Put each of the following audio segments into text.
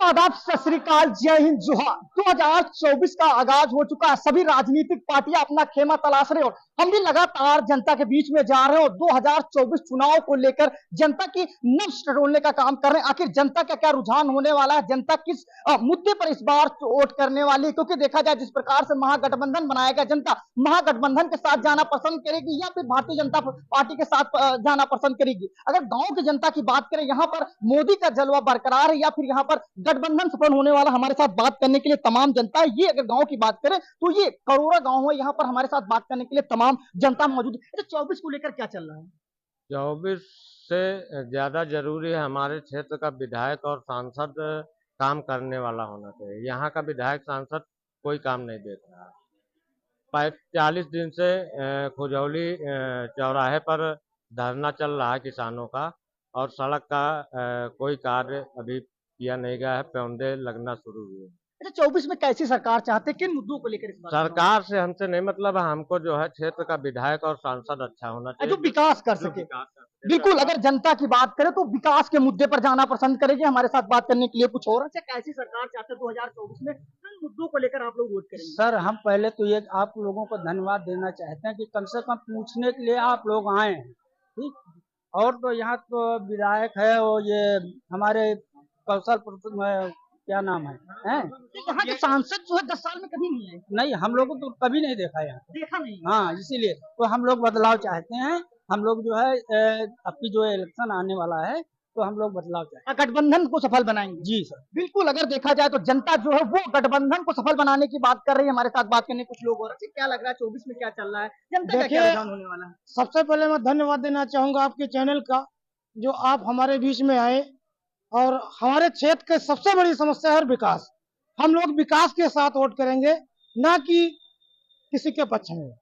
आदाब, सत श्री अकाल, जय हिंद, जोहार। 2024 का आगाज हो चुका है। सभी राजनीतिक पार्टियां अपना खेमा तलाश रहे और हम भी लगातार जनता के बीच में जा रहे हैं और 2024 चुनाव को लेकर जनता की नब्ज टटोलने का काम कर रहे हैं। आखिर जनता का क्या रुझान होने वाला है, जनता किस मुद्दे पर इस बार वोट करने वाली है। क्योंकि देखा जाए जिस प्रकार से महागठबंधन बनाया गया, जनता महागठबंधन के साथ जाना पसंद करेगी या फिर भारतीय जनता पार्टी के साथ जाना पसंद करेगी। अगर गांव की जनता की बात करें, यहाँ पर मोदी का जलवा बरकरार है या फिर यहाँ पर गठबंधन सफल होने वाला। हमारे साथ बात करने के लिए तमाम जनता है। ये अगर गांव की बात करें तो ये करोड़ा गांव है, यहाँ पर हमारे साथ बात करने के लिए तमाम जनता मौजूद है। 24 को लेकर क्या चल रहा है? 24 से ज्यादा जरूरी है हमारे क्षेत्र का विधायक और सांसद काम करने वाला होना चाहिए। यहाँ का विधायक सांसद कोई काम नहीं देख रहा है। 40 दिन से खुजौली चौराहे पर धरना चल रहा है किसानों का, और सड़क का कोई कार्य अभी किया नहीं गया है। पौधे लगना शुरू हुए। 24 में कैसी सरकार चाहते हैं, किन मुद्दों को लेकर? सरकार से हमसे नहीं मतलब है, हमको जो है क्षेत्र का विधायक और सांसद अच्छा होना चाहिए, जो विकास कर सके। बिल्कुल, अगर जनता की बात करें तो विकास के मुद्दे पर जाना पसंद करेंगे। हमारे साथ बात करने के लिए कुछ और। अच्छा, कैसी सरकार चाहते हैं 2024 में, किन मुद्दों को लेकर आप लोग वोट करेंगे? सर, हम पहले तो ये आप लोगों को धन्यवाद देना चाहते हैं कि कम से कम पूछने के लिए आप लोग आए हैं, ठीक। और तो यहाँ तो विधायक है और ये हमारे कौशलपुर में क्या नाम है, यहाँ के सांसद जो है 10 साल में कभी नहीं आए। नहीं, हम लोगों तो कभी नहीं देखा यहाँ, देखा नहीं। हाँ, इसीलिए तो हम लोग बदलाव चाहते हैं। हम लोग जो है आपकी जो इलेक्शन आने वाला है तो हम लोग बदलाव चाहते हैं, गठबंधन को सफल बनाएंगे। जी सर, बिल्कुल। अगर देखा जाए तो जनता जो है वो गठबंधन को सफल बनाने की बात कर रही है। हमारे साथ बात करने कुछ लोग और। क्या लग रहा है 24 में क्या चल रहा है, जनता का क्या रुझान होने वाला है? सबसे पहले मैं धन्यवाद देना चाहूंगा आपके चैनल का, जो आप हमारे बीच में आए। और हमारे क्षेत्र की सबसे बड़ी समस्या है विकास। हम लोग विकास के साथ वोट करेंगे, ना कि किसी के पक्ष में।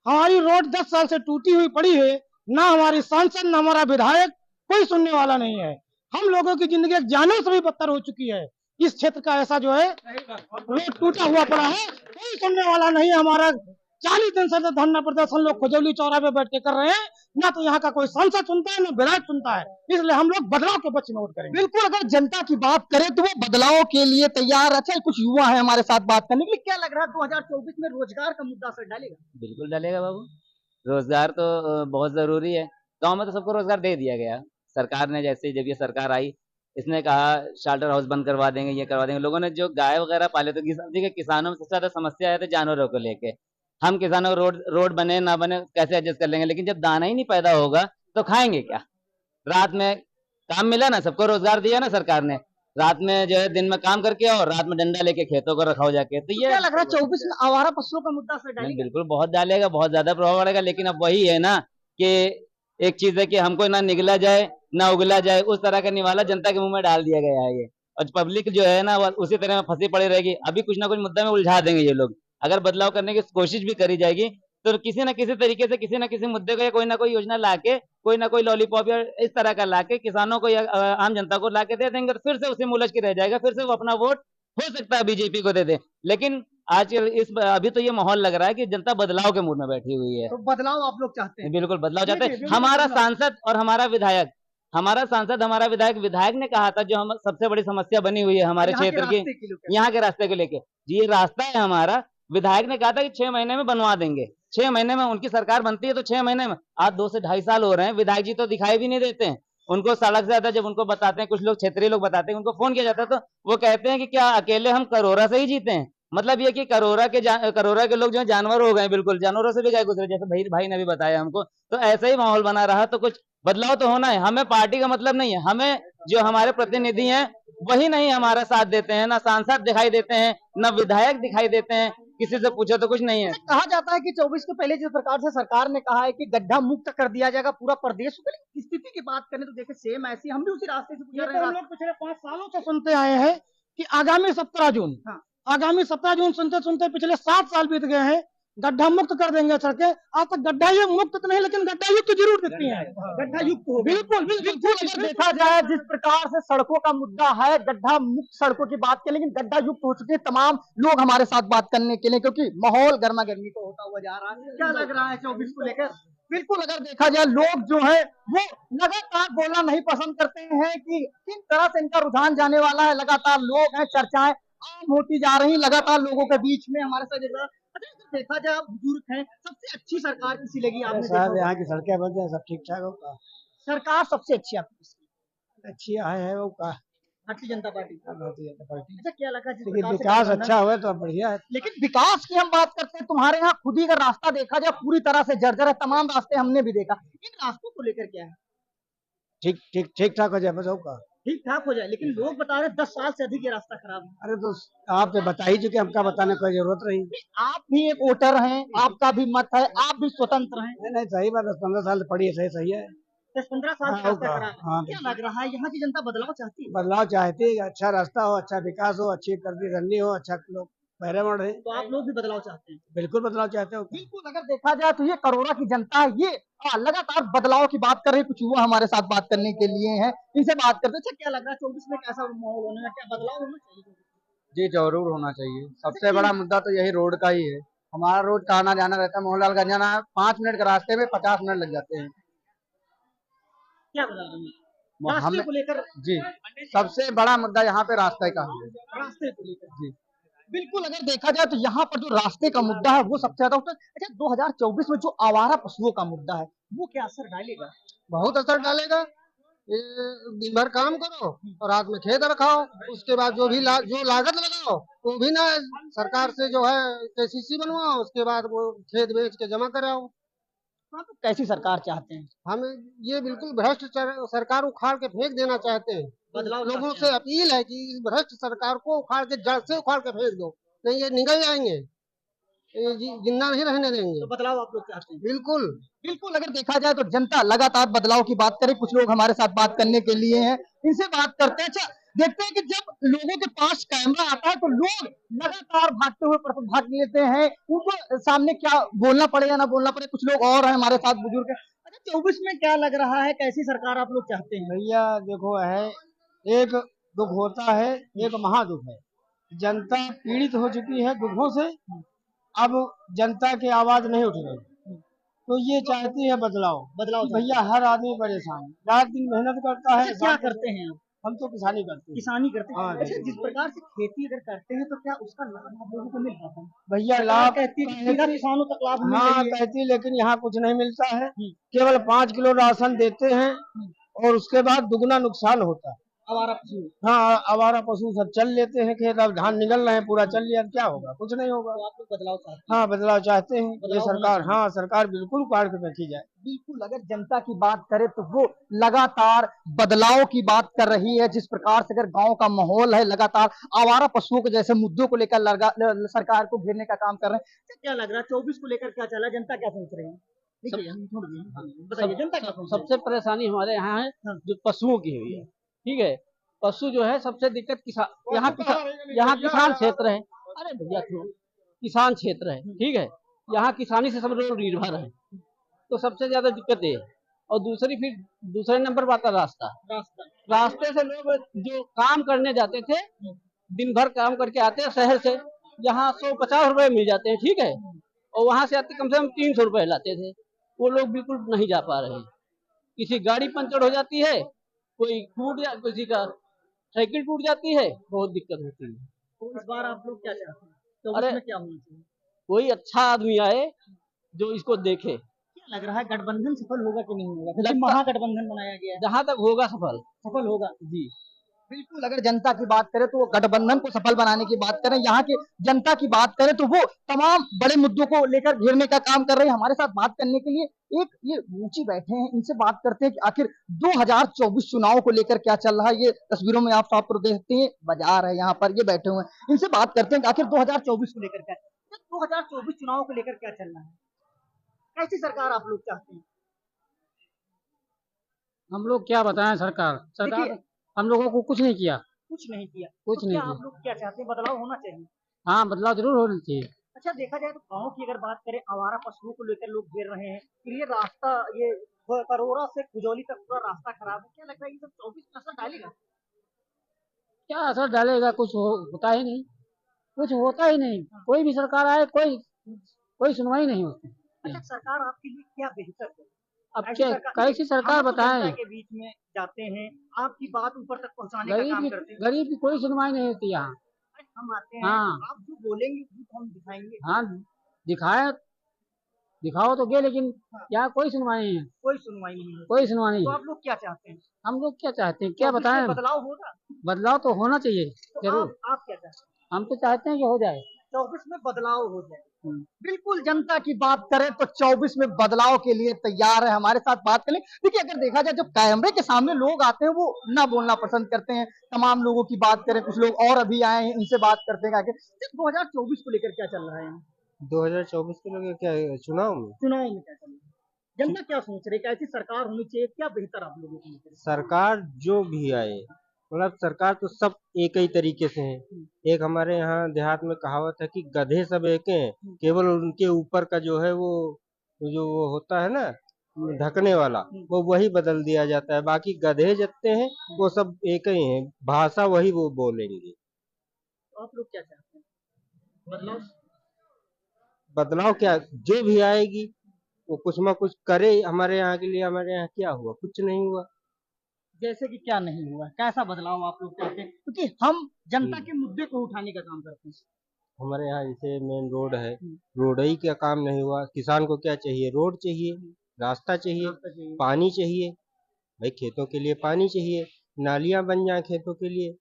हमारी रोड 10 साल से टूटी हुई पड़ी है, ना हमारी सांसद ना हमारा विधायक कोई सुनने वाला नहीं है। हम लोगों की जिंदगी जानों से भी बदतर हो चुकी है। इस क्षेत्र का ऐसा जो है रोड टूटा हुआ पड़ा है, कोई सुनने वाला नहीं है। हमारा 40 दिन से धरना प्रदर्शन लोग खुजौली चौराहे पे बैठ के कर रहे हैं, ना तो यहाँ का कोई सांसद सुनता है ना विधायक सुनता है। इसलिए हम लोग बदलाव के पक्ष में वोट करेंगे। बिल्कुल, अगर जनता की बात करें तो वो बदलाव के लिए तैयार। अच्छा, कुछ युवा है हमारे साथ बात करने के लिए। क्या लग रहा है 2024 में रोजगार का मुद्दा असर डालेगा? बिल्कुल डालेगा बाबू, रोजगार तो बहुत जरूरी है। गांव में तो सबको रोजगार दे दिया गया सरकार ने। जैसे जब ये सरकार आई, इसने कहा शाल्टर हाउस बंद करवा देंगे, ये करवा देंगे। लोगों ने जो गाय वगैरह पाले, तो किसानों में सबसे ज्यादा समस्या है तो जानवरों को लेके। हम किसानों को रोड बने ना बने कैसे एडजस्ट कर लेंगे, लेकिन जब दाना ही नहीं पैदा होगा तो खाएंगे क्या? रात में काम मिला ना, सबको रोजगार दिया ना सरकार ने। रात में जो है दिन में काम करके और रात में डंडा लेके खेतों को रखा हो जाके। तो ये क्या लग रहा है 24 में आवारा पशुओं का मुद्दा असर डालेगा? बिल्कुल बहुत डालेगा, बहुत ज्यादा प्रभाव पड़ेगा। लेकिन अब वही है ना कि एक चीज है कि हमको ना निगला जाए ना उगला जाए, उस तरह का निवाला जनता के मुंह में डाल दिया गया है ये। और पब्लिक जो है ना वो उसी तरह में फंसी पड़ी रहेगी। अभी कुछ ना कुछ मुद्दा में उलझा देंगे ये लोग। अगर बदलाव करने की कोशिश भी करी जाएगी तो किसी न किसी तरीके से किसी न किसी मुद्दे को या कोई ना कोई योजना लाके, कोई ना कोई लॉलीपॉप या इस तरह का लाके किसानों को या आम जनता को लाके दे देंगे। फिर से उसी में उलझ के रह जाएगा, फिर से वो अपना वोट हो सकता है बीजेपी को दे दे। लेकिन आज अभी तो ये माहौल लग रहा है कि जनता बदलाव के मूड में बैठी हुई है। तो बदलाव आप लोग चाहते हैं? बिल्कुल बदलाव चाहते हैं। हमारा सांसद और हमारा विधायक, विधायक ने कहा था जो हम सबसे बड़ी समस्या बनी हुई है हमारे क्षेत्र की, यहाँ के रास्ते को लेके, जी ये रास्ता है हमारा। विधायक ने कहा था कि 6 महीने में बनवा देंगे। 6 महीने में उनकी सरकार बनती है तो 6 महीने में, आज 2 से 2.5 साल हो रहे हैं। विधायक जी तो दिखाई भी नहीं देते हैं। उनको सड़क से आता, जब उनको बताते हैं, कुछ लोग क्षेत्रीय लोग बताते हैं, उनको फोन किया जाता है तो वो कहते हैं कि क्या अकेले हम करोरा से ही जीते हैं। मतलब ये कि करोरा के लोग जो है जानवर हो गए, बिल्कुल जानवरों से भी गए गुजरे, जैसे भाई ने भी बताया हमको। तो ऐसा ही माहौल बना रहा तो कुछ बदलाव तो होना है। हमें पार्टी का मतलब नहीं है, हमें जो हमारे प्रतिनिधि हैं वही नहीं हमारा साथ देते हैं। ना सांसद दिखाई देते हैं, ना विधायक दिखाई देते हैं, किसी से पूछो तो कुछ नहीं है। कहा जाता है कि 24 के पहले जिस प्रकार से सरकार ने कहा है कि गड्ढा मुक्त कर दिया जाएगा पूरा प्रदेश। स्थिति की बात करें तो देखिए सेम ऐसी, हम भी उसी रास्ते से गुजर रहे हैं। हम लोग पिछले 5 सालों से सुनते आए हैं कि आगामी 17 जून, आगामी 17 जून सुनते सुनते पिछले 7 साल बीत गए हैं। गड्ढा मुक्त कर देंगे सड़कें। आज तक गड्ढा ये मुक्त तो नहीं, लेकिन गड्ढा युक्त जरूर दिखती है। गड्ढा युक्त हो, बिल्कुल बिल्कुल। अगर देखा जाए जिस प्रकार से सड़कों का मुद्दा है, गड्ढा मुक्त सड़कों की बात करें, लेकिन गड्ढा युक्त हो चुके हैं तमाम लोग हमारे साथ बात करने के लिए, क्योंकि माहौल गर्मा गर्मी को होता हुआ जा रहा है। क्या लग रहा है 24 को लेकर? बिल्कुल, अगर देखा जाए लोग जो है वो लगातार बोलना नहीं पसंद करते हैं कि किन तरह से इनका रुझान जाने वाला है। लगातार लोग हैं, चर्चाएं आम होती जा रही, लगातार लोगों के बीच में हमारे साथ देखा जाए आप बुजुर्ग हैं, सबसे अच्छी सरकार किसी लगी आपने? साहब यहाँ की सड़कें बन जाए, सब ठीक ठाक होगा। सरकार सबसे अच्छी आपकी किसकी? अच्छी है वो का भारतीय जनता पार्टी। भारतीय जनता पार्टी। अच्छा, क्या लगा जिस लेकिन प्रकार से विकास गठबंधन- अच्छा हुआ तो बढ़िया है। लेकिन विकास की हम बात करते हैं, तुम्हारे यहाँ खुद ही का रास्ता देखा जाए पूरी तरह से जर्जर है, तमाम रास्ते हमने भी देखा। इन रास्तों को लेकर क्या है? ठीक ठाक हो जाए बस होगा। ठीक ठाक हो जाए, लेकिन लोग बता रहे 10 साल से अधिक ये रास्ता खराब है। अरे तो आप तो बता ही चुके, हमका बताने कोई जरूरत नहीं। आप भी एक वोटर हैं, आपका भी मत है, आप भी स्वतंत्र हैं। नहीं सही बात है, 15 साल पड़ी है, सही है। 10-15 साल से हाँ, रास्ता खराब है। हाँ, क्या लग रहा है यहाँ की जनता बदलाव चाहती है? बदलाव चाहती है, अच्छा रास्ता हो, अच्छा विकास हो, अच्छी करनी हो, अच्छा लोग पहरे बढ़े। तो आप लोग भी बदलाव चाहते हैं? बिल्कुल बदलाव चाहते हो। बिल्कुल, अगर देखा जाए तो ये करोड़ा की जनता है, ये लगातार बदलाव की बात कर रही है। कुछ युवा हमारे साथ बात करने के लिए हैं, इनसे बात करते हैं। अच्छा, क्या लग रहा है 24 में कैसा माहौल होने का, क्या बदलाव होना चाहिए? जी जरूर होना चाहिए। सबसे बड़ा मुद्दा तो यही रोड का ही है। हमारा रोज का आना जाना रहता है, मोहनलालगंज जाना है, 5 मिनट के रास्ते में 50 मिनट लग जाते हैं। क्या बदलाव होना रास्ते को लेकर? जी सबसे बड़ा मुद्दा यहाँ पे रास्ते का है। रास्ते को लेकर जी बिल्कुल, अगर देखा जाए तो यहाँ पर जो रास्ते का मुद्दा है वो सबसे ज्यादा होता है। अच्छा, 2024 में जो आवारा पशुओं का मुद्दा है वो क्या असर डालेगा? बहुत असर डालेगा। ये दिन भर काम करो और रात में खेत रखाओ, उसके बाद जो लागत लगाओ वो भी ना सरकार से जो है KCC बनवाओ, उसके बाद वो खेत बेच के जमा कराओ। आप कैसी सरकार चाहते हैं? हम ये बिल्कुल भ्रष्ट सरकार उखाड़ के फेंक देना चाहते हैं। बदलाव लोगों चाहते से अपील है कि इस भ्रष्ट सरकार को उखाड़ के जड़ से उखाड़ के फेंक दो, नहीं ये निकल जाएंगे, ये जिंदा नहीं रहने देंगे। तो बदलाव आप लोग चाहते हैं? बिल्कुल बिल्कुल, अगर देखा जाए तो जनता लगातार बदलाव की बात करे। कुछ लोग हमारे साथ बात करने के लिए हैं, इनसे बात करते हैं। अच्छा, देखते हैं कि जब लोगों के पास कैमरा आता है तो लोग लगातार भागते हुए भाग लेते हैं। उनको सामने क्या बोलना पड़े या ना बोलना पड़े, कुछ लोग और हैं हमारे साथ बुजुर्ग हैं। अच्छा, 24 में क्या लग रहा है, कैसी सरकार आप लोग चाहते हैं? भैया देखो है, एक दुख होता है, एक महादुख है। जनता पीड़ित हो चुकी है दुखों से, अब जनता की आवाज नहीं उठ रही, तो ये चाहती है बदलाव। भैया हर आदमी परेशान, रात दिन मेहनत करता है। क्या करते हैं आप? हम तो किसानी करते हैं। किसानी करते हैं। हाँ, अच्छा, जिस प्रकार से खेती अगर करते हैं तो क्या उसका लाभ आप लोगों को मिल पाता है? भैया लाभ कहती है सीधा किसानों तक लाभ मिल हाँ रही है। कहती, लेकिन यहाँ कुछ नहीं मिलता है। केवल 5 किलो राशन देते हैं और उसके बाद दुगना नुकसान होता है। आवारा पशु। हाँ, आवारा पशु सब चल लेते हैं खेत, अब धान निकल रहे हैं, पूरा चल लिया, अब क्या होगा? कुछ नहीं होगा। तो आप लोग बदलाव चाहते हैं? हाँ बदलाव चाहते हैं। ये बदलाव होना सरकार, चाहिए। हाँ सरकार बिल्कुल उखाड़ के रखी जाए। बिल्कुल, अगर जनता की बात करें तो वो लगातार बदलाव की बात कर रही है। जिस प्रकार से अगर गांव का माहौल है, लगातार आवारा पशुओं के जैसे मुद्दों को लेकर सरकार को घेरने का काम कर रहे हैं। क्या लग रहा है 24 को लेकर क्या चला, जनता क्या सोच रही है? बताइए, जनता क्या सोच रही है? सबसे परेशानी हमारे यहाँ है जो पशुओं की हुई है। ठीक है, पशु जो है सबसे दिक्कत यहाँ किसान क्षेत्र है। अरे भैया किसान क्षेत्र है, ठीक है, यहाँ किसानी से सब लोग निर्भर है, तो सबसे ज्यादा दिक्कत ये है। और दूसरे नंबर पर आता रास्ते से लोग जो काम करने जाते थे, दिन भर काम करके आते हैं शहर से, यहाँ 150 रुपए मिल जाते हैं, ठीक है, और वहां से आते कम से कम 300 रुपए लाते थे। वो लोग बिल्कुल नहीं जा पा रहे हैं। किसी गाड़ी पंचर हो जाती है, किसी का साइकिल टूट जाती है, बहुत दिक्कत होती है। तो इस बार आप लोग क्या चाहते हैं? तो अरे उसमें क्या होना चाहिए? कोई अच्छा आदमी आए जो इसको देखे। क्या लग रहा है गठबंधन सफल होगा कि नहीं होगा? महागठबंधन बनाया गया है, जहाँ तक होगा सफल होगा जी। बिल्कुल, अगर जनता की बात करें तो वो गठबंधन को सफल बनाने की बात करें, यहाँ की जनता की बात करें तो वो तमाम बड़े मुद्दों को लेकर घेरने का काम कर रहे हैं। हमारे साथ बात करने के लिए एक ये ऊंची बैठे हैं, इनसे बात करते हैं कि आखिर 2024 चुनाव को लेकर क्या चल रहा है। ये तस्वीरों में आप साफ देखते हैं, बाजार है यहाँ पर, ये बैठे हुए हैं, इनसे बात करते हैं कि आखिर 2024 को लेकर क्या, 2024 चुनाव को लेकर क्या चल रहा है, कैसी सरकार आप लोग चाहते हैं? हम लोग क्या बताएं, सरकार हम लोगों को कुछ नहीं किया। कुछ नहीं किया। कुछ तो नहीं क्या किया। आप लोग क्या चाहते हैं? बदलाव होना चाहिए। हाँ बदलाव जरूर होना चाहिए। अच्छा, देखा जाए तो गाँव की अगर बात करें, आवारा पशुओं को लेकर लोग घेर रहे हैं, फिर ये रास्ता ये करोरा से खुजौली तक पूरा रास्ता खराब है, क्या लगता है ये सब 24 में असर डालेगा? क्या असर डालेगा? होता ही नहीं, कुछ होता ही नहीं। कोई भी सरकार आए, कोई सुनवाई नहीं होती। अच्छा, सरकार आपके लिए क्या बेहतर है? अब क्या कैसी सरकार हम तो बताएं? जनता के बीच में जाते हैं, आपकी बात ऊपर तक पहुंचाने का काम करते हैं। गरीब की कोई सुनवाई नहीं होती यहाँ। अरे, हम आते हैं, हाँ। आप जो बोलेंगे वो हम दिखाएंगे। हाँ, दिखाओ तो गे, लेकिन यहाँ कोई सुनवाई नहीं है। कोई सुनवाई नहीं है। कोई सुनवाई नहीं तो है। आप लोग क्या चाहते हैं? हम लोग क्या चाहते हैं, क्या तो बताएं? बदलाव होगा? बदलाव तो होना चाहिए तो जरूर। आप क्या चाहते हैं? हम तो चाहते हैं कि हो जाए। 24 में बदलाव हो जाए। बिल्कुल, जनता की बात करें तो 24 में बदलाव के लिए तैयार है। हमारे साथ बात करें, देखिए अगर देखा जाए जो कैमरे के सामने लोग आते हैं वो ना बोलना पसंद करते हैं। तमाम लोगों की बात करें, कुछ लोग और अभी आए हैं, उनसे बात करते हैं। 2024 को लेकर क्या चल रहा है? 2024 को लेकर क्या चुनाव में क्या चल रहा है? जनता क्या सोच रही है? कैसी सरकार होनी चाहिए? क्या बेहतर आप लोगों को? सरकार जो भी आए, मतलब सरकार तो सब एक ही तरीके से है। एक हमारे यहाँ देहात में कहावत है कि गधे सब एक हैं, केवल उनके ऊपर का जो है वो जो वो होता है ना ढकने वाला, वो वही बदल दिया जाता है। बाकी गधे जितने हैं वो सब एक ही हैं, भाषा वही वो बोलेंगे। आप लोग क्या चाहते हैं? बदलाव क्या, जो भी आएगी वो कुछ ना कुछ करे हमारे यहाँ के लिए। हमारे यहाँ क्या हुआ? कुछ नहीं हुआ। जैसे कि क्या नहीं हुआ? कैसा बदलाव आप लोग चाहते हैं? क्योंकि हम जनता के मुद्दे को उठाने का काम करते हैं। हमारे यहाँ जैसे मेन रोड है, रोड ही का काम नहीं हुआ। किसान को क्या चाहिए? रोड चाहिए, रास्ता चाहिए, पानी चाहिए। भाई खेतों के लिए पानी चाहिए, नालियां बन जाए खेतों के लिए,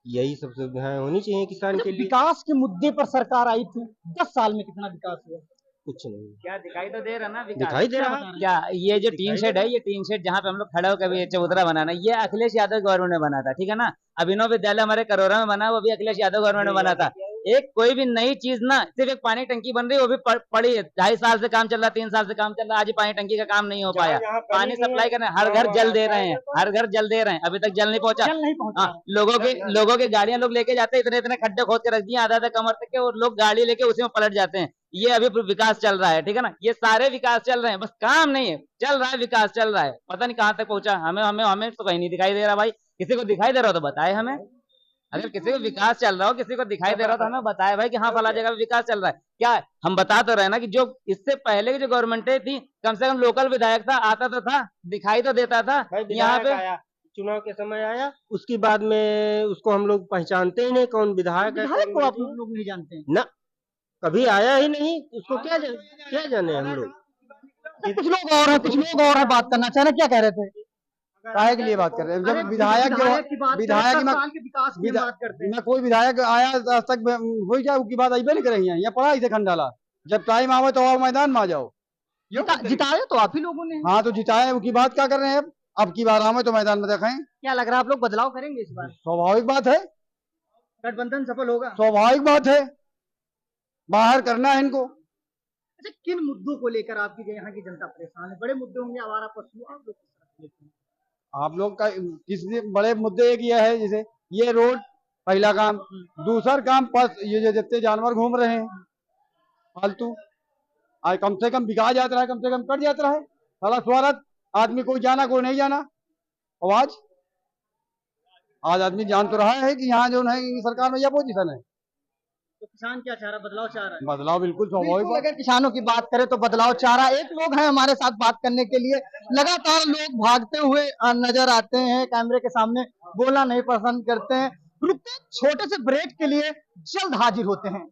यही सब सुविधाएं होनी चाहिए किसान के लिए। विकास के मुद्दे पर सरकार आई थी, 10 साल में कितना विकास हुआ? कुछ नहीं। क्या दिखाई तो दे रहा ना विकास? दिखाई दे रहा है। क्या ये जो टीन शेड है, ये टीन शेड जहाँ पे हम लोग खड़े होकर चबूतरा बनाना, ये अखिलेश यादव गवर्नमेंट ने बना था, ठीक है ना। अभिनव विद्यालय हमारे करोरा में बना, वो भी अखिलेश यादव गवर्नमेंट में बना था। एक कोई भी नई चीज ना, सिर्फ एक पानी टंकी बन रही है, वो भी पड़ी है। 2.5 साल से काम चल रहा है, 3 साल से काम चल रहा है, आज पानी टंकी का काम नहीं हो पाया। पानी सप्लाई करने हर घर जल दे रहे हैं, हर घर जल दे रहे हैं, अभी तक जल नहीं पहुंचा। लोगों के गाड़ियां लोग लेके जाते हैं, इतने खड्डे खोद के रख दिए आधा कमर तक के, और लोग गाड़ी लेके उसी में पलट जाते हैं। ये अभी विकास चल रहा है, ठीक है ना। ये सारे विकास चल रहे हैं, बस काम नहीं है, चल रहा है, विकास चल रहा है। पता नहीं कहाँ तक पहुंचा, हमें तो कहीं नहीं दिखाई दे रहा। भाई किसी को दिखाई दे रहा हो तो बताए हमें। अगर किसी को विकास चल रहा हो, किसी को दिखाई दे रहा हो तो हमें बताए भाई कि हाँ फला जगह विकास चल रहा है। क्या हम बता तो रहे ना कि जो इससे पहले की जो गवर्नमेंटें थी, कम से कम लोकल विधायक था, आता तो था, दिखाई तो देता था। यहाँ पे चुनाव के समय आया, उसके बाद में उसको हम लोग पहचानते ही नहीं कौन विधायक है। को आप लोग नहीं जानते हैं ना, कभी आया ही नहीं, उसको क्या जाने हम लोग। कुछ लोग और है बात करना चाह रहे, क्या कह रहे थे? काहे के लिए बात कर रहे हैं? जब विधायक बात करते हैं, कोई विधायक आया आज तक हो जाए उसकी बात अबे नहीं कर रही है। यहाँ पढ़ा इसे खंड डाला, जब टाइम आवे तो आओ मैदान में आ जाओ। जिताया तो आप ही लोगों ने। हाँ तो जिताए, उसकी बात क्या कर रहे हैं? अब की बार आवे तो मैदान में देखें। क्या लग रहा है आप लोग बदलाव करेंगे इस बार? स्वाभाविक बात है, गठबंधन सफल होगा। स्वाभाविक बात है, बाहर करना है इनको। अच्छा, किन मुद्दों को लेकर आपकी यहाँ की जनता परेशान है? बड़े मुद्दे होंगे, आवारा पशु, आप लोग आप लोग का किस बड़े मुद्दे एक ये है, जैसे ये रोड पहला काम, दूसरा काम पस ये जो जितने जानवर घूम रहे हैं फालतू, आज कम से कम बिका जाता रहा है, कम से कम कट जाता है। साला स्वार्थ आदमी कोई जाना कोई नहीं जाना। और आज आदमी जान तो रहा है कि यहाँ जो है सरकार में यह पोजीशन है। तो किसान क्या चाह रहा है? बदलाव चाह रहा है। बदलाव बिल्कुल स्वाभाविक। अगर किसानों की बात करें तो बदलाव चाह रहा है। एक लोग हैं हमारे साथ बात करने के लिए, लगातार लोग भागते हुए नजर आते हैं, कैमरे के सामने बोलना नहीं पसंद करते हैं, रुकते छोटे से ब्रेक के लिए, जल्द हाजिर होते हैं।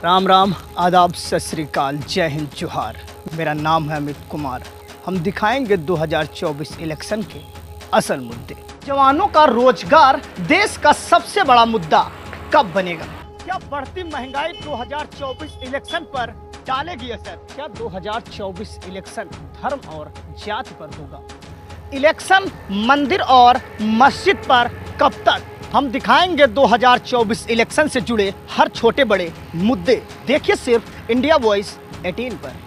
राम राम, आदाब, सत श्री अकाल, जय हिंद, जोहार। मेरा नाम है अमित कुमार। हम दिखाएंगे 2024 इलेक्शन के असल मुद्दे। जवानों का रोजगार देश का सबसे बड़ा मुद्दा कब बनेगा? क्या बढ़ती महंगाई 2024 इलेक्शन पर डालेगी असर? क्या 2024 इलेक्शन धर्म और जाति पर होगा? इलेक्शन मंदिर और मस्जिद पर कब तक? हम दिखाएंगे 2024 इलेक्शन से जुड़े हर छोटे बड़े मुद्दे। देखिए सिर्फ इंडिया वॉइस 18 पर।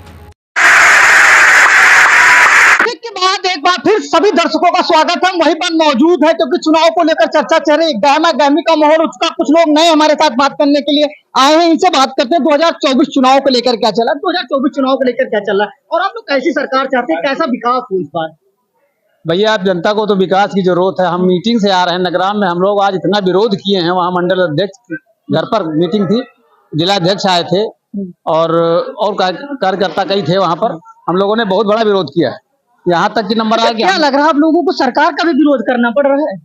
के बाद एक बार फिर सभी दर्शकों का स्वागत है। वहीं पर मौजूद है क्योंकि चुनाव को लेकर चर्चा चल रही है, गहमा गहमी का माहौल हो चुका। कुछ लोग नए हमारे साथ बात करने के लिए आए हैं, इनसे बात करते हैं 2024 चुनाव को लेकर क्या चल रहा है, 2024 चुनाव को लेकर क्या चल रहा है और आप लोग कैसी सरकार चाहते हैं, कैसा विकास हो इस बार। भैया आप जनता को तो विकास की जरूरत है। हम मीटिंग से आ रहे हैं नगराम में, हम लोग आज इतना विरोध किए हैं। वहाँ मंडल अध्यक्ष घर पर मीटिंग थी, जिलाध्यक्ष आए थे और कार्यकर्ता कई थे वहाँ पर। हम लोगों ने बहुत बड़ा विरोध किया है, यहाँ तक कि नंबर आ गया। क्या लग रहा है आप लोगों को सरकार का भी विरोध करना पड़ रहा है?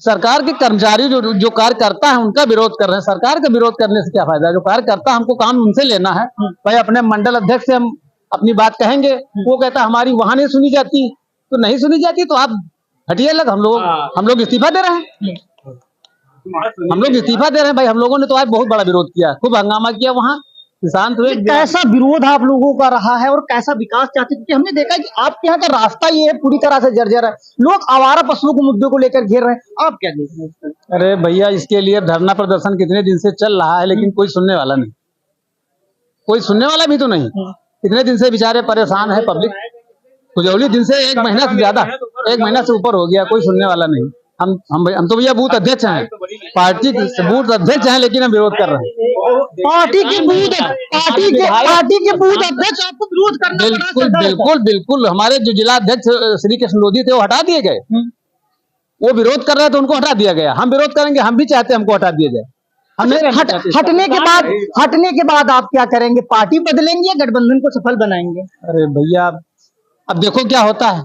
सरकार के कर्मचारी जो कार्यकर्ता है उनका विरोध कर रहे हैं। सरकार का विरोध करने से क्या फायदा? जो कार्यकर्ता, हमको काम उनसे लेना है। भाई अपने मंडल अध्यक्ष से हम अपनी बात कहेंगे, वो कहता हमारी वहां नहीं सुनी जाती, तो नहीं सुनी जाती तो आप हटिए अलग। हम लोग इस्तीफा दे रहे हैं, हम लोग इस्तीफा दे रहे हैं भाई। हम लोगों ने तो आज बहुत बड़ा विरोध किया, खूब हंगामा किया वहाँ, किसान तो कैसा विरोध आप लोगों का रहा है और कैसा विकास चाहते हैं? क्योंकि हमने देखा है कि आपके यहाँ का रास्ता ये है पूरी तरह से जर्जर है, लोग आवारा पशुओं के मुद्दे को लेकर घेर रहे हैं, आप क्या देख रहे हैं? अरे भैया इसके लिए धरना प्रदर्शन कितने दिन से चल रहा है, लेकिन कोई सुनने वाला नहीं, कोई सुनने वाला भी तो नहीं। कितने दिन से बेचारे परेशान है पब्लिक। कुछ दिन से 1 महीना से ज्यादा, 1 महीना से ऊपर हो गया, कोई सुनने वाला नहीं। हम तो भैया बूथ अध्यक्ष हैं, पार्टी के बूथ अध्यक्ष हैं, लेकिन हम विरोध कर रहे हैं। पार्टी के बूथ अध्यक्ष आपको विरोध करना पड़ा? बिल्कुल बिल्कुल बिल्कुल। हमारे जो जिला अध्यक्ष श्री कृष्ण लोधी थे वो हटा दिए गए, वो विरोध कर रहे थे, उनको हटा दिया गया। हम विरोध करेंगे, हम भी चाहते हैं हमको हटा दिया जाए। हटने के बाद आप क्या करेंगे? पार्टी बदलेंगे या गठबंधन को सफल बनाएंगे? अरे भैया अब देखो क्या होता है।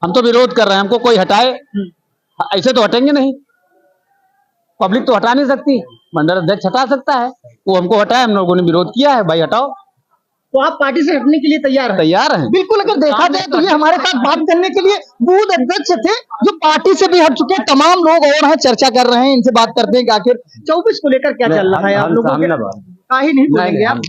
हम तो विरोध कर रहे हैं, हमको कोई हटाए ऐसे तो हटेंगे नहीं। पब्लिक तो हटा नहीं सकती, मंडल अध्यक्ष हटा सकता है, वो हमको हटाए। हम लोगों ने विरोध किया है, भाई हटाओ। तो आप पार्टी से हटने के लिए तैयार हैं? बिल्कुल। अगर देखा जाए तो ये हमारे साथ बात करने के लिए बूथ अध्यक्ष थे जो पार्टी से भी हट चुके हैं। तमाम लोग और हैं, चर्चा कर रहे हैं, इनसे बात करते हैं कि आखिर 24 को लेकर क्या चल रहा है आप लोगों के। ही नहीं बोलेंगे आप,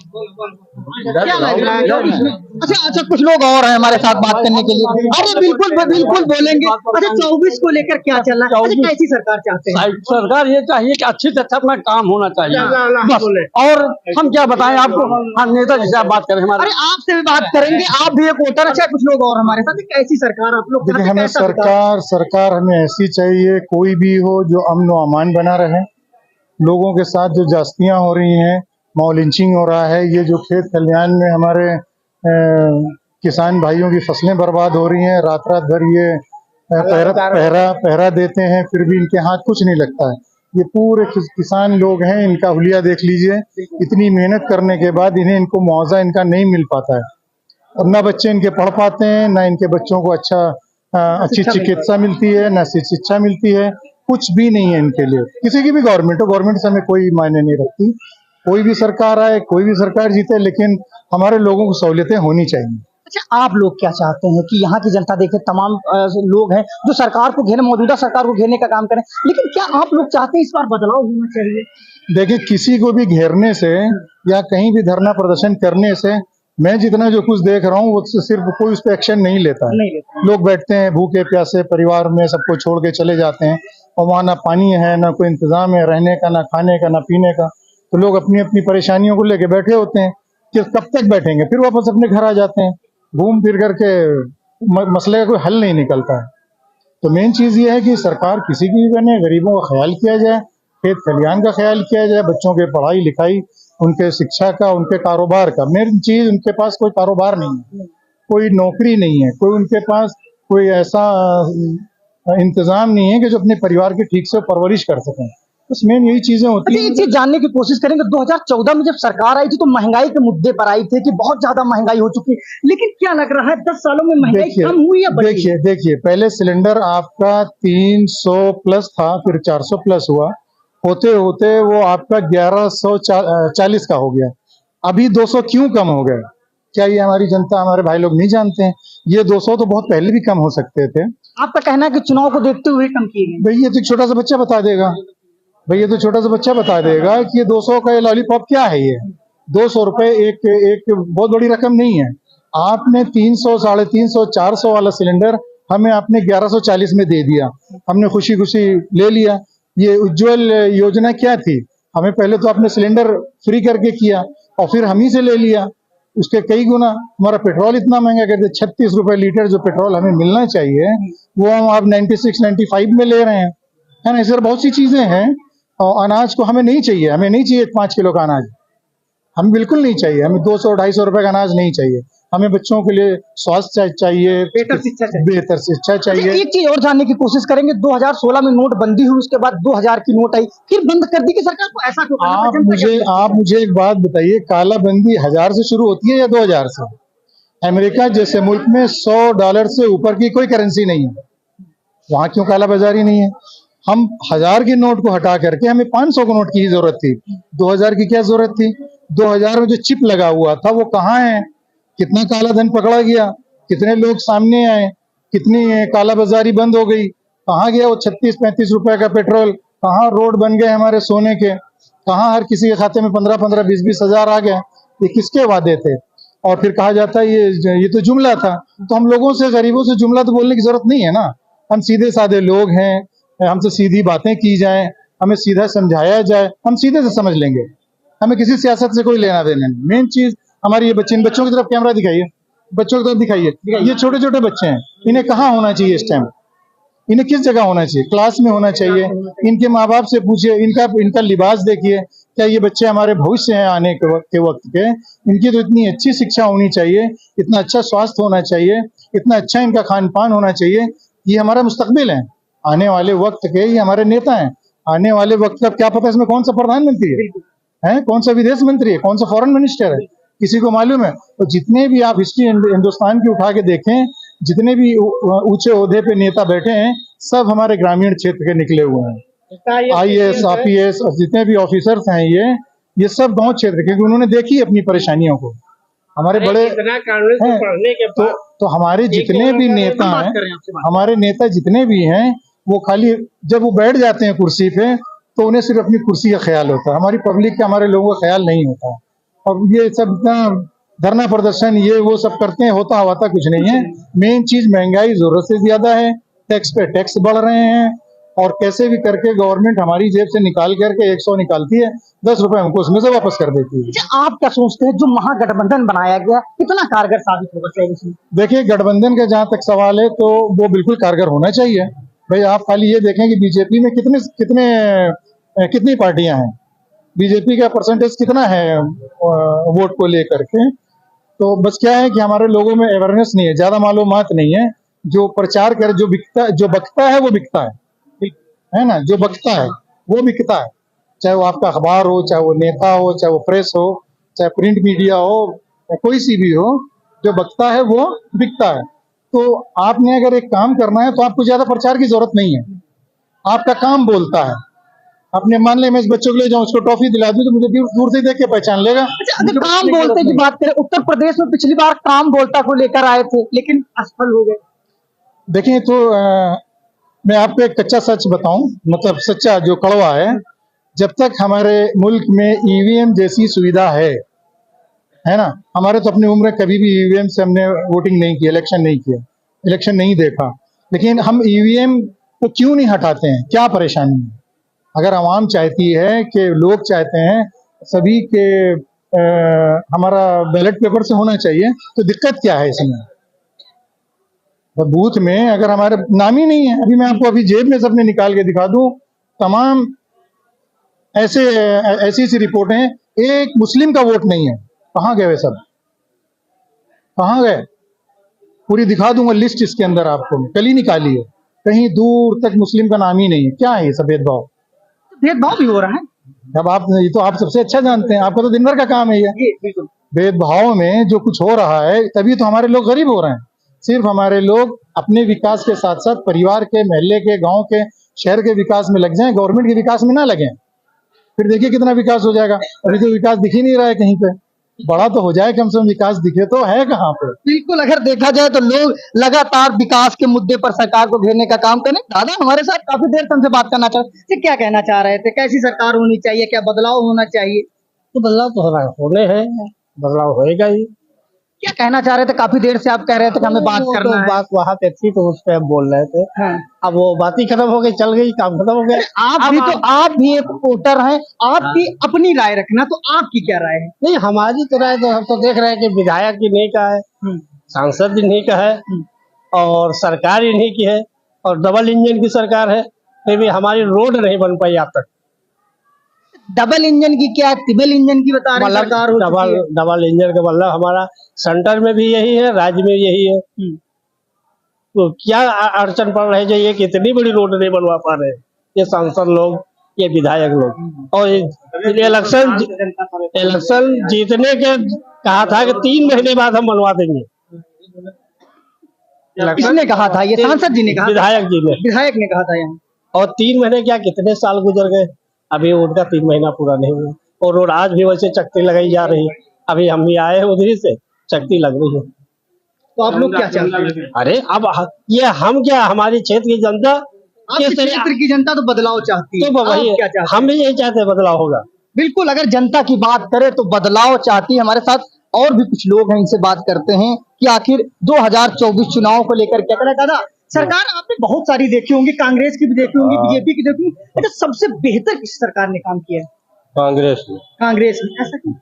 क्या लग रहा है 24 में? अच्छा कुछ लोग और हैं हमारे साथ बात करने के लिए। अरे बिल्कुल बोलेंगे। अच्छा 24 को लेकर क्या चल रहा है? अच्छा कैसी सरकार चाहते हैं? सरकार ये चाहिए कि अच्छी से अच्छा अपना काम होना चाहिए बस। और हम क्या बताएं आपको, हम नेता जी से आप बात करें हमारे। अरे आपसे भी बात करेंगे, आप भी एक वोटर। अच्छा कुछ लोग और हमारे साथ, कैसी सरकार आप लोग? देखिए हमें सरकार हमें ऐसी चाहिए, कोई भी हो जो अमन व अमान बना रहे। लोगों के साथ जो जास्तियां हो रही हैं, मॉब लिंचिंग हो रहा है, ये जो खेत खलिहान में हमारे किसान भाइयों की फसलें बर्बाद हो रही हैं, रात भर ये पहरा देते हैं, फिर भी इनके हाथ कुछ नहीं लगता है। ये पूरे किसान लोग हैं, इनका हुलिया देख लीजिए। इतनी मेहनत करने के बाद इनको मुआवजा इनका नहीं मिल पाता है, और ना बच्चे इनके पढ़ पाते हैं, ना इनके बच्चों को अच्छी चिकित्सा मिलती है, ना शिक्षा मिलती है, कुछ भी नहीं है इनके लिए। किसी की भी गवर्नमेंट से हमें कोई मायने नहीं रखती। कोई भी सरकार आए, कोई भी सरकार जीते, लेकिन हमारे लोगों को सहूलियतें होनी चाहिए। अच्छा आप लोग क्या चाहते हैं कि यहाँ की जनता देखे, तमाम लोग हैं जो सरकार को मौजूदा सरकार को घेरने का काम करें, लेकिन क्या आप लोग चाहते हैं इस बार बदलाव होना चाहिए? देखिए किसी को भी घेरने से या कहीं भी धरना प्रदर्शन करने से, मैं जितना जो कुछ देख रहा हूँ वो सिर्फ कोई उस पर एक्शन नहीं लेता है। लोग बैठते हैं भूखे प्यासे, परिवार में सबको छोड़ के चले जाते हैं, और वहाँ ना पानी है, ना कोई इंतजाम है रहने का, ना खाने का, ना पीने का। तो लोग अपनी अपनी परेशानियों को लेके बैठे होते हैं कि कब तक बैठेंगे, फिर वापस अपने घर आ जाते हैं। घूम फिर करके मसले का कोई हल नहीं निकलता है। तो मेन चीज़ ये है कि सरकार किसी की भी बने, गरीबों का ख्याल किया जाए, खेत खलिहान का ख्याल किया जाए, बच्चों के पढ़ाई लिखाई, उनके शिक्षा का, उनके कारोबार का। मेन चीज़ उनके पास कोई कारोबार नहीं है, कोई नौकरी नहीं है, कोई उनके पास कोई ऐसा इंतजाम नहीं है कि जो अपने परिवार की ठीक से परवरिश कर सकें। बस मेन यही चीजें होती हैं। ये चीज जानने की कोशिश करेंगे, 2014 में जब सरकार आई थी तो महंगाई के मुद्दे पर आई थी कि बहुत ज्यादा महंगाई हो चुकी है, लेकिन क्या लग रहा है 10 सालों में महंगाई कम हुई या बढ़ी? देखिए पहले सिलेंडर आपका 300 प्लस था, फिर 400 प्लस हुआ, होते होते वो आपका 1140 का हो गया। अभी 200 क्यों कम हो गया? क्या ये हमारी जनता, हमारे भाई लोग नहीं जानते हैं? ये 200 तो बहुत पहले भी कम हो सकते थे। आपका कहना है कि चुनाव को देखते हुए कम किए गए? भाई ये तो छोटा सा बच्चा बता देगा, कि ये 200 का लॉलीपॉप क्या है। ये 200 रुपए एक बहुत बड़ी रकम नहीं है। आपने 300, 350, 400 वाला सिलेंडर हमें आपने 1140 में दे दिया, हमने खुशी खुशी ले लिया। ये उज्ज्वल योजना क्या थी? हमें पहले तो आपने सिलेंडर फ्री करके किया और फिर हम ही से ले लिया। उसके कई गुना। हमारा पेट्रोल इतना महंगा कर दिया, 36 रुपए लीटर जो पेट्रोल हमें मिलना चाहिए वो हम आप 96 95 में ले रहे हैं, है ना। इस तरह बहुत सी चीजें हैं। और अनाज को हमें नहीं चाहिए, हमें नहीं चाहिए 5 किलो का अनाज, हमें बिल्कुल नहीं चाहिए। हमें 200-250 रुपए का अनाज नहीं चाहिए। हमें बच्चों के लिए स्वास्थ्य चाहिए, बेहतर शिक्षा चाहिए। एक चीज और जानने की कोशिश करेंगे, 2016 में नोट बंदी हुई, उसके बाद 2000 की नोट आई, फिर बंद कर दी कि सरकार को, ऐसा क्यों करना पड़ा? आप मुझे एक बात बताइए, कालाबंदी 1000 से शुरू होती है या 2000 से? अमेरिका जैसे मुल्क में $100 से ऊपर की कोई करेंसी नहीं है, वहां क्यों कालाबाजारी नहीं है? हम 1000 के नोट को हटा करके हमें 500 के नोट की ही जरूरत थी, 2000 की क्या जरूरत थी? 2000 में जो चिप लगा हुआ था वो कहाँ है? कितना काला धन पकड़ा गया, कितने लोग सामने आए, कितनी कालाबाजारी बंद हो गई, कहाँ गया वो 36-35 रुपए का पेट्रोल? कहाँ रोड बन गए हमारे सोने के? कहाँ हर किसी के खाते में 15-15 20-20 हजार आ गए? ये किसके वादे थे? और फिर कहा जाता है ये तो जुमला था। तो हम लोगों से, गरीबों से जुमला तो बोलने की जरूरत नहीं है ना। हम सीधे साधे लोग हैं, हमसे सीधी बातें की जाए, हमें सीधा समझाया जाए, हम सीधे से समझ लेंगे। हमें किसी सियासत से कोई लेना देना नहीं। मेन चीज हमारी ये बच्चे, इन बच्चों की तरफ कैमरा दिखाइए, बच्चों की तरफ दिखाइए। ये छोटे छोटे बच्चे हैं, इन्हें कहाँ होना चाहिए इस टाइम? इन्हें किस जगह होना चाहिए? क्लास में होना चाहिए। इनके माँ बाप से पूछिए, इनका लिबास देखिए, क्या ये बच्चे हमारे भविष्य हैं आने के वक्त के? इनकी तो इतनी अच्छी शिक्षा होनी चाहिए, इतना अच्छा स्वास्थ्य होना चाहिए, इतना अच्छा इनका खान पान होना चाहिए। ये हमारा मुस्तकबिल है, आने वाले वक्त के ये हमारे नेता हैं। आने वाले वक्त का क्या पता इसमें कौन सा प्रधानमंत्री है, कौन सा विदेश मंत्री है, कौन सा फॉरेन मिनिस्टर है, किसी को मालूम है? तो जितने भी आप हिस्ट्री हिंदुस्तान की उठा के देखें, जितने भी ऊंचे ओहदे पे नेता बैठे हैं, सब हमारे ग्रामीण क्षेत्र के निकले हुए हैं। IAS, IPS और जितने भी ऑफिसर्स हैं ये सब गांव क्षेत्र के, उन्होंने देखी अपनी परेशानियों को। हमारे बड़े तो हमारे जितने भी नेता हैं, हमारे नेता जितने भी हैं, वो खाली जब वो बैठ जाते हैं कुर्सी पे तो उन्हें सिर्फ अपनी कुर्सी का ख्याल होता है, हमारी पब्लिक का, हमारे लोगों का ख्याल नहीं होता। और ये सब इतना धरना प्रदर्शन ये वो सब करते हैं, होता हुआ कुछ नहीं है। मेन चीज महंगाई जरूरत से ज्यादा है, टैक्स पे टैक्स बढ़ रहे हैं, और कैसे भी करके गवर्नमेंट हमारी जेब से निकाल करके 100 निकालती है, 10 रुपए हमको उसमें से वापस कर देती है। आप क्या सोचते हैं, जो महागठबंधन बनाया गया कितना कारगर साबित होगा चाहिए? देखिए, गठबंधन का जहाँ तक सवाल है तो वो बिल्कुल कारगर होना चाहिए। भाई आप खाली ये देखें कि बीजेपी में कितनी पार्टियां हैं, बीजेपी का परसेंटेज कितना है वोट को लेकर के। तो बस क्या है कि हमारे लोगों में अवेयरनेस नहीं है, ज्यादा मालूमात नहीं है। जो प्रचार कर, जो बकता है वो बिकता है ना, जो बकता है वो बिकता है। चाहे वो आपका अखबार हो, चाहे वो नेता हो, चाहे वो प्रेस हो, चाहे प्रिंट मीडिया हो, या कोई सी भी हो, जो बकता है वो बिकता है। तो आपने अगर एक काम करना है तो आपको ज्यादा प्रचार की जरूरत नहीं है, आपका काम बोलता है। आपने मान ले मैं इस बच्चों के लिए जाऊँ, उसको टॉफी दिला दूं तो मुझे दूर से देख के पहचान लेगा। अगर काम बोलते की बात करें, उत्तर प्रदेश में पिछली बार काम बोलता को लेकर आए थे लेकिन असफल हो गए। देखिए, तो मैं आपको एक कच्चा सच बताऊं, मतलब सच्चा जो कड़वा है, जब तक हमारे मुल्क में EVM जैसी सुविधा है ना, हमारे तो अपनी उम्र कभी भी EVM से हमने वोटिंग नहीं की, इलेक्शन नहीं किया, इलेक्शन नहीं देखा। लेकिन हम EVM को क्यों नहीं हटाते हैं? क्या परेशानी है? अगर आवाम चाहती है कि लोग चाहते हैं सभी के हमारा बैलेट पेपर से होना चाहिए, तो दिक्कत क्या है इसमें? बूथ में अगर हमारे नाम ही नहीं है, अभी मैं आपको अभी जेब में से अपने निकाल के दिखा दूं, तमाम ऐसी रिपोर्टें हैं, एक मुस्लिम का वोट नहीं है। कहाँ गए वे सब, कहाँ गए? पूरी दिखा दूंगा लिस्ट इसके अंदर, आपको कल ही निकाली है, कहीं दूर तक मुस्लिम का नाम ही नहीं है। क्या है ये सब भेदभाव? भेदभाव भी हो रहा है। अब ये तो आप सबसे अच्छा जानते हैं, आपका तो दिन भर का काम है ये। भेदभाव में जो कुछ हो रहा है, तभी तो हमारे लोग गरीब हो रहे हैं। सिर्फ हमारे लोग अपने विकास के साथ साथ परिवार के, मोहल्ले के, गांव के, शहर के विकास में लग जाएं, गवर्नमेंट के विकास में ना लगें, फिर देखिए कितना विकास हो जाएगा। अभी तो विकास दिख ही नहीं रहा है कहीं पे। बड़ा तो हो जाए, कम से कम विकास दिखे तो, है कहाँ पे? बिल्कुल, अगर देखा जाए तो लोग लगातार विकास के मुद्दे पर सरकार को घेरने का काम करें। दादा हमारे साथ काफी देर से हमसे बात करना चाहते, क्या कहना चाह रहे थे? कैसी सरकार होनी चाहिए, क्या बदलाव होना चाहिए? तो बदलाव तो होने है, बदलाव होएगा ही। क्या कहना चाह रहे थे? काफी देर से आप कह रहे थे कि हमें बात करना है। बात वहाँ पे थी तो उस पर बोल रहे थे। हाँ। अब वो बात ही खत्म हो गई, चल गई, काम खत्म हो गया। आप भी एक वोटर हैं, आपकी अपनी राय रखना, तो आपकी क्या राय है? नहीं, हमारी तो राय तो हम तो देख रहे हैं कि विधायक इन्हीं का है, सांसद इन्हीं का है और सरकार इन्हीं की है और डबल इंजन की सरकार है, फिर भी हमारी रोड नहीं बन पाई आज तक। डबल इंजन की क्या ट्रिपल इंजन की बता रहे हैं सरकार? डबल इंजन का मतलब हमारा सेंटर में भी यही है, राज्य में यही है। तो क्या अड़चन पड़ रही है? ये कितनी बड़ी रोड नहीं बनवा पा रहे ये सांसद लोग, ये विधायक लोग। और इलेक्शन जीतने के कहा था कि 3 महीने बाद हम बनवा देंगे। किसने कहा था? ये सांसद जी ने कहा? विधायक ने कहा था यहाँ। और 3 महीने क्या, कितने साल गुजर गए, अभी उनका 3 महीना पूरा नहीं हुआ। और रोड आज भी वैसे चकती लगाई जा रही है। अभी हम भी आए हैं उधर से, चकती लग रही है। तो आप लोग क्या चाहते हैं? अरे अब ये हम क्या, हमारी क्षेत्र की जनता, क्षेत्र की जनता तो बदलाव चाहती है, तो वही क्या चाहते? हम भी यही चाहते हैं, बदलाव होगा। बिल्कुल, अगर जनता की बात करें तो बदलाव चाहती है। हमारे साथ और भी कुछ लोग हैं, इनसे बात करते हैं कि आखिर 2024 चुनाव को लेकर क्या कहना। दादा, सरकार आपने बहुत सारी देखी होंगी, कांग्रेस की भी देखी होंगी, बीजेपी की देखी होंगी, अच्छा सबसे बेहतर किस सरकार ने काम किया है? कांग्रेस में। ऐसा क्यों?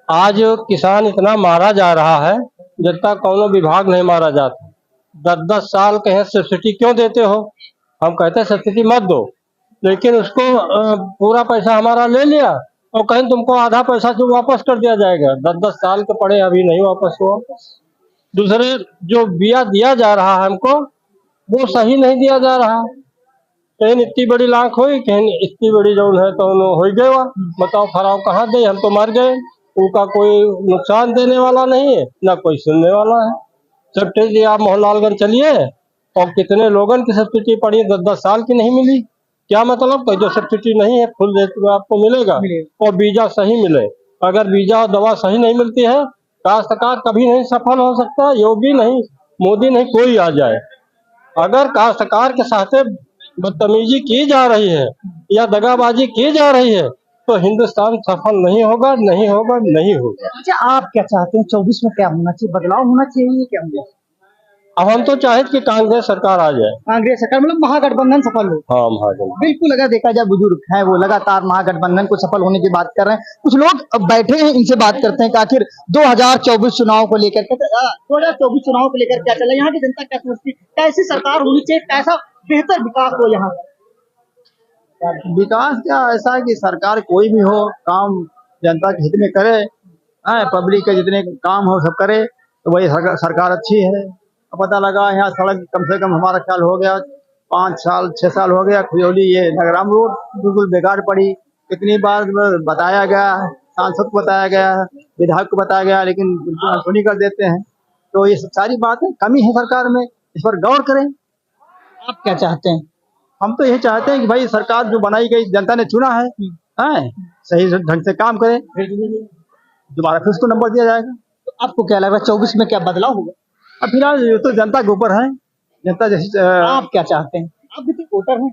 आज किसान इतना मारा जा रहा है, जब तक कौनो विभाग नहीं मारा जाता। 10-10 साल कहें सब्सिडी क्यों देते हो? हम कहते हैं सब्सिडी मत दो, लेकिन उसको पूरा पैसा हमारा ले लिया और कहें तुमको आधा पैसा जो वापस कर दिया जाएगा। 10-10 साल के पड़े अभी नहीं वापस हुआ। दूसरे जो बिया दिया जा रहा है हमको, वो सही नहीं दिया जा रहा। कहीं इतनी बड़ी लाख हुई, कहीं इतनी बड़ी जो है तो हो गए। बताओ फराव कहाँ दे, हम तो मर गए। उनका कोई नुकसान देने वाला नहीं है, ना कोई सुनने वाला है। सब्सिडी आप मोहनलालगंज चलिए और कितने लोगन की सब्सिडी पड़ी, 10-10 साल की नहीं मिली। क्या मतलब? जो सब्सिडी नहीं है फुल रेट में आपको मिलेगा और बीजा सही मिले। अगर बीजा और दवा सही नहीं मिलती है, काश्तकार कभी नहीं सफल हो सकता। योगी नहीं, मोदी नहीं, कोई आ जाए, अगर काश्तकार के साथ बदतमीजी की जा रही है या दगाबाजी की जा रही है तो हिंदुस्तान सफल नहीं होगा, नहीं होगा, नहीं होगा। अच्छा, आप क्या चाहते हैं 24 में क्या होना चाहिए? बदलाव होना चाहिए, क्या होगा? अब हम तो चाहते कि कांग्रेस सरकार आ जाए। कांग्रेस सरकार मतलब महागठबंधन सफल हो। हाँ, महागठबंधन। बिल्कुल, अगर देखा जाए बुजुर्ग है वो लगातार महागठबंधन को सफल होने की बात कर रहे हैं। कुछ लोग बैठे हैं, इनसे बात करते हैं कि आखिर 2024 चुनाव को लेकर 2024 चुनाव को लेकर क्या चल रहा है, यहाँ की जनता क्या सोचती है, कैसी सरकार होनी चाहिए, कैसा बेहतर विकास हो यहाँ का? विकास क्या, ऐसा है कि सरकार कोई भी हो, काम जनता के हित में करे, पब्लिक के जितने काम हो सब करे, तो वही सरकार अच्छी है। पता लगा यहाँ सड़क कम से कम हमारा ख्याल हो गया 5 साल 6 साल हो गया, खुजौली ये नगराम रोड बिल्कुल बेकार पड़ी। कितनी बार बताया गया, सांसद को बताया गया, विधायक को बताया गया, लेकिन बिल्कुल अनसुनी कर देते हैं। तो ये सारी बातें कमी है सरकार में, इस पर गौर करें। आप क्या चाहते हैं? हम तो यही चाहते हैं कि भाई सरकार जो बनाई गई, जनता ने चुना है, सही ढंग से काम करे, दोबारा फिर उसको नंबर दिया जाएगा। तो आपको क्या लग रहा है 24 में क्या बदलाव होगा? अब फिलहाल ये तो जनता के ऊपर है, जनता जैसी। आप क्या चाहते हैं? आप भी तो वोटर हैं,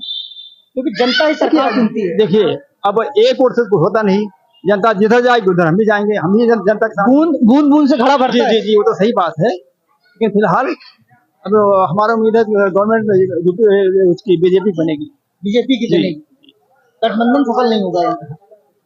क्योंकि जनता ही सरकार चुनती है। देखिए, अब एक ओर से कुछ होता नहीं, जनता जिधर जाएगी उधर हम भी जाएंगे, हम ही जनता के साथ। बूंद से घड़ा भरता है। जी, वो तो सही बात है, लेकिन फिलहाल अब हमारा उम्मीद है गवर्नमेंट उसकी बीजेपी बनेगी, बीजेपी की बनेगी, गठबंधन सफल नहीं होगा।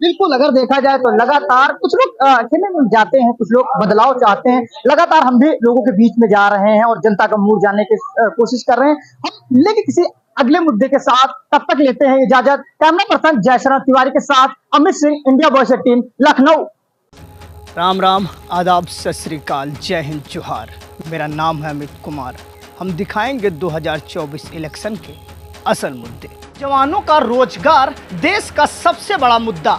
बिल्कुल, अगर देखा जाए तो लगातार कुछ लोग खेमे में जाते हैं, कुछ लोग बदलाव चाहते हैं। लगातार हम भी लोगों के बीच में जा रहे हैं और जनता का मूड जानने की कोशिश कर रहे हैं। हम मिलेंगे किसी अगले मुद्दे के साथ, तब तक लेते हैं इजाजत। कैमरा पर्सन जयशरण तिवारी के साथ अमित सिंह, इंडिया वॉइस 18, लखनऊ। राम राम, आदाब, सत श्री अकाल, जय हिंद, जोहार। मेरा नाम है अमित कुमार। हम दिखाएंगे 2024 इलेक्शन के असल मुद्दे। जवानों का रोजगार देश का सबसे बड़ा मुद्दा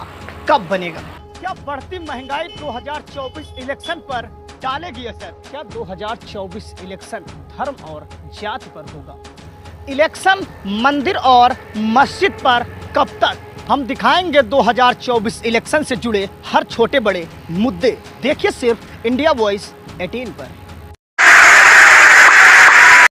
कब बनेगा? क्या बढ़ती महंगाई 2024 इलेक्शन पर डालेगी असर? क्या 2024 इलेक्शन धर्म और जाति पर होगा? इलेक्शन मंदिर और मस्जिद पर कब तक? हम दिखाएंगे 2024 इलेक्शन से जुड़े हर छोटे बड़े मुद्दे। देखिए सिर्फ इंडिया वॉइस 18 पर।